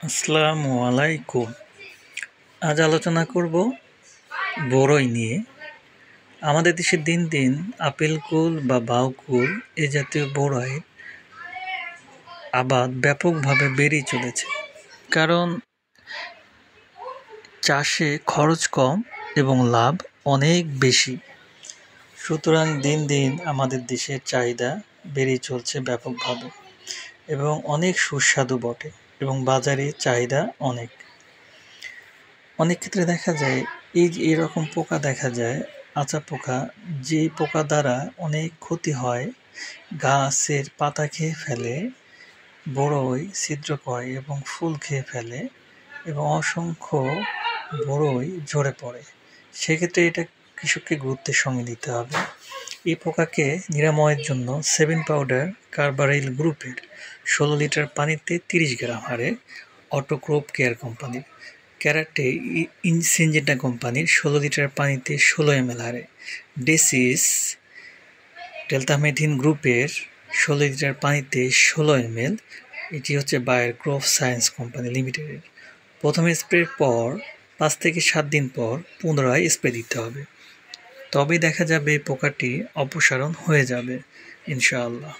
আসসালামু আলাইকুম। আজ আলোচনা করব বরই নিয়ে। আমাদের দেশে দিন দিন আপেল কুল বা বাউকুল এ জাতীয় বরইয়ের আবাদ ব্যাপকভাবে বেড়েই চলেছে। কারণ চাষে খরচ কম এবং লাভ অনেক বেশি। সুতরাং দিন দিন আমাদের দেশের চাহিদা বেড়েই চলছে ব্যাপকভাবে এবং অনেক সুস্বাদু বটে এবং বাজারে চাহিদা অনেক। অনেক ক্ষেত্রে দেখা যায় এই যে এরকম পোকা দেখা যায়, আচা পোকা, যে পোকা দ্বারা অনেক ক্ষতি হয়, গাছের পাতা খেয়ে ফেলে, বড়ই ছিদ্র করে এবং ফুল খেয়ে ফেলে এবং অসংখ্য বড়ই ঝরে পড়ে। সেক্ষেত্রে এটা কৃষককে গুরুত্বের সঙ্গে নিতে হবে। এই পোকাকে নিরাময়ের জন্য 7 পাউডার কার্বারাইল গ্রুপের 16 লিটার পানিতে 30 গ্রাম হারে, অটোক্রপ কেয়ার কোম্পানির ক্যারাটে সিনজেন্টা কোম্পানির 16 লিটার পানিতে 16 ml হারে, ডেসিস ডেল্টামেথিন গ্রুপের 16 লিটার পানিতে 16 ml, এটি হচ্ছে বায়ার ক্রপ সায়েন্স কোম্পানি লিমিটেডের। প্রথমে স্প্রের পর 5 থেকে 7 দিন পর পুনরায় স্প্রে দিতে হবে, তবেই দেখা যাবে পোকাটি অপসারণ হয়ে যাবে ইনশাআল্লাহ।